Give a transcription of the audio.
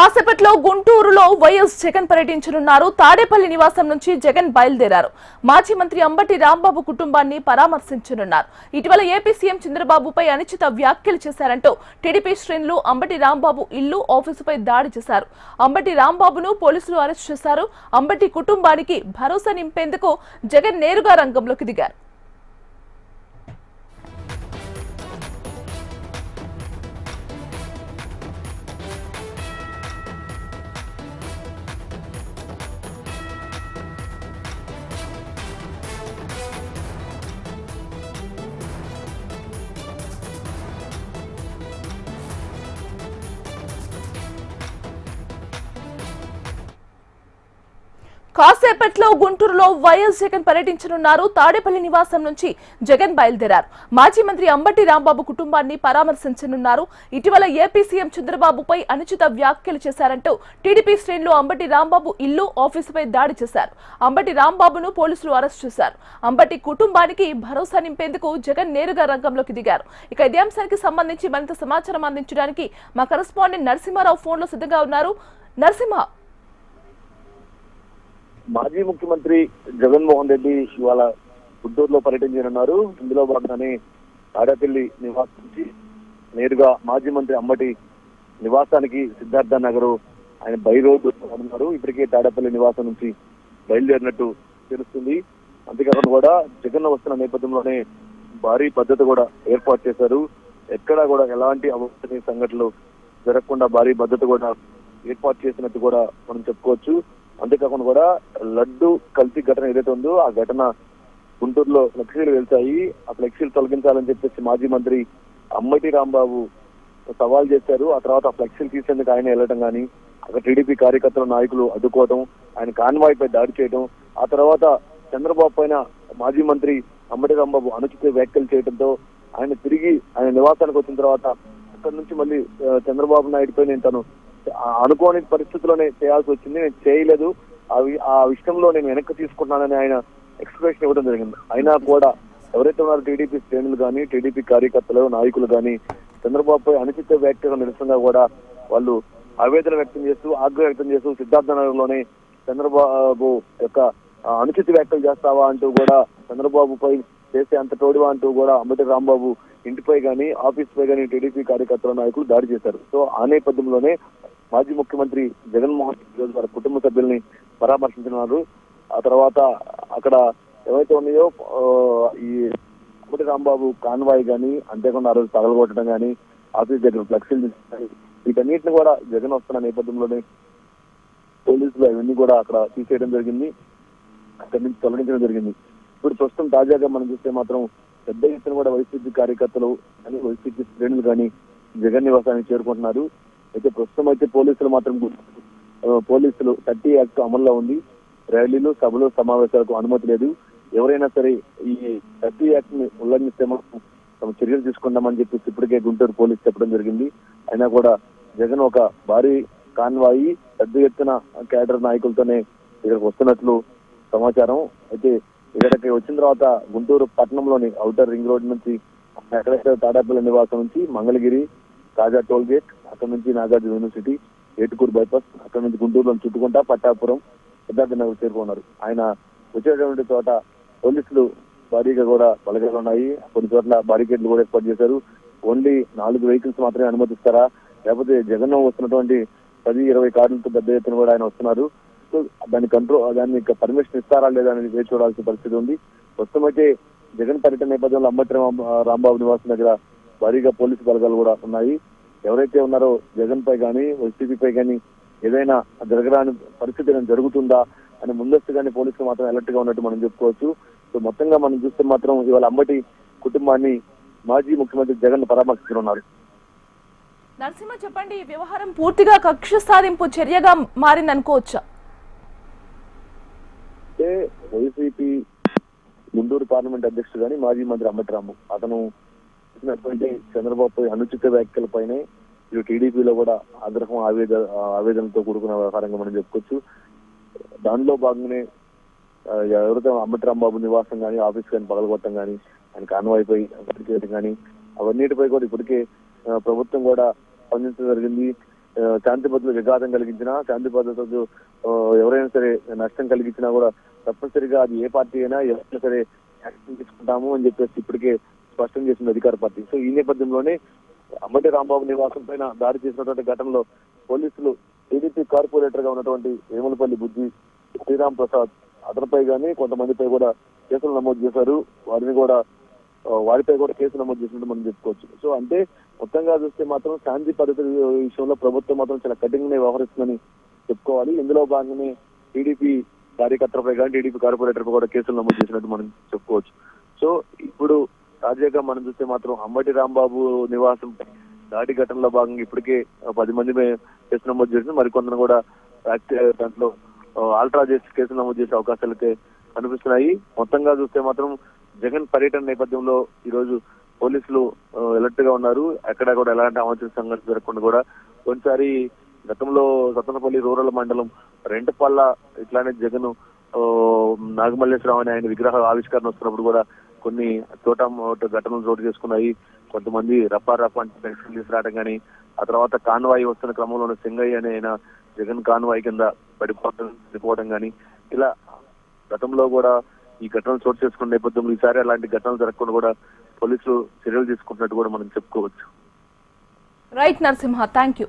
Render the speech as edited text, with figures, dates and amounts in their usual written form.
కాసేపట్లో గుంటూరులో వైఎస్ జగన్ పర్యటించనున్నారు. తాడేపల్లి నివాసం నుంచి జగన్ బయలుదేరారు. మాజీ మంత్రి అంబటి రాంబాబు కుటుంబాన్ని పరామర్శించనున్నారు. ఇటీవల ఏపీ సీఎం చంద్రబాబుపై అనుచిత వ్యాఖ్యలు చేశారంటూ టీడీపీ శ్రేణులు అంబటి రాంబాబు ఇల్లు, ఆఫీసుపై దాడి చేశారు. అంబటి రాంబాబును పోలీసులు అరెస్ట్ చేశారు. అంబటి కుటుంబానికి భరోసా నింపేందుకు జగన్ నేరుగా రంగంలోకి దిగారు. కాసేపట్లో గుంటూరులో వైఎస్ జగన్ పర్యటించనున్నారు. తాడేపల్లి నివాసం నుంచి జగన్ బయలుదేరారు. మాజీ మంత్రి అంబటి రాంబాబు కుటుంబాన్ని పరామర్శించనున్నారు. ఇటీవల ఏపీ సీఎం చంద్రబాబుపై అనుచిత వ్యాఖ్యలు చేశారంటూ టీడీపీ శ్రేణులు అంబటి రాంబాబు ఇల్లు, ఆఫీసుపై దాడి చేశారు. అంబటి రాంబాబును పోలీసులు అరెస్ట్ చేశారు. అంబటి కుటుంబానికి భరోసా నింపేందుకు జగన్ నేరుగా రంగంలోకి దిగారు. ఇక ఇదే అంశానికి సంబంధించి మరింత సమాచారం అందించడానికి మా కరెస్పాండెంట్ నరసింహారావు ఫోన్ లో సిద్ధంగా ఉన్నారు. నరసింహ, మాజీ ముఖ్యమంత్రి జగన్మోహన్ రెడ్డి ఇవాళ గుంటూరులో పర్యటించనున్నారు. ఇందులో భాగంగానే తాడేపల్లి నివాసం నుంచి నేరుగా మాజీ మంత్రి అంబటి నివాసానికి సిద్ధార్థ నగర్ ఆయన బై రోడ్డు ఉన్నారు. ఇప్పటికే తాడేపల్లి నివాసం నుంచి బయలుదేరినట్టు తెలుస్తుంది. అంతేకాకుండా కూడా జగన్ వస్తున్న నేపథ్యంలోనే భారీ భద్రత కూడా ఏర్పాటు చేశారు. ఎక్కడా కూడా ఎలాంటి అవాంఛనీయ సంఘటనలు జరగకుండా భారీ భద్రత కూడా ఏర్పాటు చేసినట్టు కూడా మనం చెప్పుకోవచ్చు. అంతేకాకుండా కూడా లడ్డు కల్తీ ఘటన ఏదైతే ఉందో ఆ ఘటన గుంటూరులో ఫ్లెక్సీలు వెళ్తాయి. ఆ ఫ్లెక్సీలు తొలగించాలని చెప్పేసి మాజీ మంత్రి అంబటి రాంబాబు సవాల్ చేశారు. ఆ తర్వాత ఆ ఫ్లెక్సీలు తీసేందుకు ఆయన వెళ్ళడం కానీ, అక్కడ టీడీపీ కార్యకర్తల నాయకులు అడ్డుకోవడం, ఆయన కాన్వాయ్ పై దాడి చేయడం, ఆ తర్వాత చంద్రబాబు పైన మాజీ మంత్రి అంబటి రాంబాబు అనుచిత వ్యాఖ్యలు చేయడంతో ఆయన తిరిగి ఆయన నివాసానికి వచ్చిన తర్వాత అక్కడి నుంచి మళ్ళీ చంద్రబాబు నాయుడు పై నేను తను అనుకోని పరిస్థితుల్లోనే చేయాల్సి వచ్చింది, నేను చేయలేదు, ఆ విషయంలో నేను వెనక్కి తీసుకుంటున్నానని ఆయన ఎక్స్ప్రెషన్ ఇవ్వడం జరిగింది. అయినా కూడా ఎవరైతే ఉన్నారో టీడీపీ శ్రేణులు కానీ, టీడీపీ కార్యకర్తలు, నాయకులు కానీ చంద్రబాబుపై అనుచిత వ్యాఖ్యలు నిరసనగా కూడా వాళ్ళు ఆవేదన వ్యక్తం చేస్తూ, ఆగ్రహం వ్యక్తం చేస్తూ సిద్ధార్థ నగర్ లోనే చంద్రబాబు యొక్క అనుచిత వ్యాఖ్యలు చేస్తావా అంటూ కూడా, చంద్రబాబుపై చేసే అంత తోడివా అంటూ కూడా అంబటి రాంబాబు ఇంటిపై కానీ, ఆఫీస్ పై కానీ టీడీపీ కార్యకర్తల నాయకులు దాడి చేశారు. సో ఆ నేపథ్యంలోనే మాజీ ముఖ్యమంత్రి జగన్మోహన్ రెడ్డి వారి కుటుంబ సభ్యుల్ని పరామర్శించినారు. ఆ తర్వాత అక్కడ ఏవైతే ఉన్నాయో ఈ అంబటి రాంబాబు కాన్వాయ్ కానీ, అంతేకాకుండా ఆ రోజు తగలగొట్టడం కానీ, ఆఫీస్ దగ్గర ఫ్లెక్సీలు వీటన్నిటిని కూడా జగన్ వస్తున్న నేపథ్యంలోనే పోలీసులు అవన్నీ కూడా అక్కడ తీసేయడం జరిగింది, అక్కడి నుంచి తొలగించడం జరిగింది. ఇప్పుడు ప్రస్తుతం తాజాగా మనం చూస్తే మాత్రం పెద్ద ఎత్తున కూడా వైసీపీ కార్యకర్తలు కానీ, వైసీపీ శ్రేణులు కానీ జగన్ నివాసానికి చేరుకుంటున్నారు. అయితే ప్రస్తుతం అయితే పోలీసులు 30 యాక్ట్ అమల్లో ఉంది. ర్యాలీలు, సభలు, సమావేశాలకు అనుమతి లేదు. ఎవరైనా సరే ఈ 30 యాక్ట్ ని ఉల్లంఘిస్తే మాత్రం తమ చర్యలు తీసుకుంటామని చెప్పి ఇప్పటికే గుంటూరు పోలీసు చెప్పడం జరిగింది. అయినా కూడా జగన్ ఒక భారీ కాన్వాయి పెద్ద ఎత్తున కేడర్ నాయకులతోనే ఇక్కడికి వస్తున్నట్లు సమాచారం. అయితే ఇక్కడికి వచ్చిన తర్వాత గుంటూరు పట్టణంలోని ఔటర్ రింగ్ రోడ్ నుంచి ఎక్కడైతే తాడేపల్లి నివాసం నుంచి మంగళగిరి, తాజా టోల్ గేట్, అక్కడ నుంచి నాగార్జున యూనివర్సిటీ, ఏటుకూరు బైపాస్, అక్కడ నుంచి గుంటూరులో చుట్టుకుంటా పట్టాపురం, సిద్ధార్థ నగర్ చేరుకున్నారు. ఆయన వచ్చేటువంటి చోట పోలీసులు భారీగా కూడా బలగాలు ఉన్నాయి. కొన్ని చోట్ల బారికేడ్లు కూడా ఏర్పాటు చేశారు. ఓన్లీ 4 వెహికల్స్ మాత్రమే అనుమతిస్తారా, లేకపోతే జగన్ వస్తున్నటువంటి 10-20 కార్లతో పెద్ద ఎత్తున కూడా ఆయన వస్తున్నారు. సో దాన్ని పర్మిషన్ ఇస్తారా లేదా అనేది వేచి చూడాల్సిన పరిస్థితి ఉంది. ప్రస్తుతం అయితే జగన్ పర్యటన నేపథ్యంలో అంబటి రాంబాబు నివాసం దగ్గర భారీగా పోలీసు బలగాలు కూడా ఉన్నాయి. ఎవరైతే ఉన్నారో జగన్ పై కానీ, వైసీపీ పై కానీ ఏదైనా జరగరాని పరిస్థితి జరుగుతుందా అని ముందస్తుగానే పోలీసులు మాత్రం అలర్ట్ గా ఉన్నట్టు మనం చెప్పుకోవచ్చు. సో మొత్తంగా మనం చూస్తే మాత్రం ఇవాళ అంబటి కుటుంబాన్ని మాజీ ముఖ్యమంత్రి జగన్ పరామర్శిస్తున్నారు. నరసింహ, చెప్పండి, ఈ వ్యవహారం పూర్తిగా కక్ష సాధింపు చర్యగా మారిందనుకోవచ్చా? అంటే వైసీపీ గుంటూరు పార్లమెంట్ అధ్యక్షుడు కానీ మాజీ మంత్రి అంబటి రాంబాబు అతను చేసినటువంటి చంద్రబాబుపై అనుచిత వ్యాఖ్యలపైనే ఇటు టీడీపీలో కూడా ఆగ్రహం, ఆవేదనతో కూడుకున్న వ్యవహారంగా మనం చెప్పుకోవచ్చు. దానిలో భాగంగానే ఎవరైతే అంబటి రాంబాబు నివాసం కానీ, ఆఫీస్ కానీ పగలగొట్టడం కానీ, ఆయన కాన్వాయ్ పై చేయడం కానీ అవన్నిటిపై కూడా ఇప్పటికే ప్రభుత్వం కూడా స్పందించడం జరిగింది. శాంతి భద్రతలు విఘాతం కలిగించినా, శాంతి భద్రతలు ఎవరైనా సరే నష్టం కలిగించినా కూడా తప్పనిసరిగా అది ఏ పార్టీ అయినా ఎవరైనా సరే యాక్షన్ తీసుకుంటాము అని చెప్పేసి ఇప్పటికే స్పష్టం చేసింది అధికార పార్టీ. సో ఈ నేపథ్యంలోనే అంబటి రాంబాబు నివాసం పైన దాడి చేసినటువంటి ఘటనలో పోలీసులు టీడీపీ కార్పొరేటర్ గా ఉన్నటువంటి వేములపల్లి బుద్ధి శ్రీరామ్ ప్రసాద్ అతనిపై కానీ కొంతమందిపై కూడా కేసులు నమోదు చేశారు. వారిపై కూడా కేసు నమోదు చేసినట్టు మనం చెప్పుకోవచ్చు. సో అంటే మొత్తంగా చూస్తే మాత్రం శాంతి భద్రత విషయంలో ప్రభుత్వం మాత్రం చాలా కఠినంగా వ్యవహరిస్తుందని చెప్పుకోవాలి. ఇందులో భాగంగానే టీడీపీ కార్యకర్తలపై కానీ టీడీపీ కార్పొరేటర్ పై కూడా కేసులు నమోదు చేసినట్టు మనం చెప్పుకోవచ్చు. సో ఇప్పుడు తాజాగా మనం చూస్తే మాత్రం అంబటి రాంబాబు నివాసం దాడి ఘటనలో భాగంగా ఇప్పటికే 10 మంది కేసు నమోదు చేసింది. మరికొందరు కూడా దాంట్లో ఆల్ట్రా చేసి కేసు నమోదు చేసే అవకాశాలు అయితే కనిపిస్తున్నాయి. మొత్తంగా చూస్తే మాత్రం జగన్ పర్యటన నేపథ్యంలో ఈ రోజు పోలీసులు అలర్ట్ గా ఉన్నారు. ఎక్కడా కూడా ఎలాంటి అవాంఛనీయ సంఘటన జరగకుండా కూడా కొన్నిసారి గతంలో సత్తనపల్లి రూరల్ మండలం రెంటపల్ల ఇట్లానే జగన్ నాగమల్లేశ్వరరావు అని ఆయన విగ్రహ ఆవిష్కరణ వస్తున్నప్పుడు కూడా కొన్ని ఘటనలు చోటు చేసుకున్నాయి. కొంతమంది రప్పా అంటే పెన్షన్ తీసుకురావడం కానీ, ఆ తర్వాత కాన్వాయి వస్తున్న క్రమంలో సింగయ్య అనే ఆయన జగన్ కాన్వాయి కింద పడిపోవడం కానీ, ఇలా గతంలో కూడా ఈ ఘటనలు చోటు చేసుకున్న నేపథ్యంలో ఈసారి అలాంటి ఘటనలు జరగకుండా కూడా పోలీసులు చర్యలు తీసుకుంటున్నట్టు కూడా మనం చెప్పుకోవచ్చు. Right Narasimha, thank you.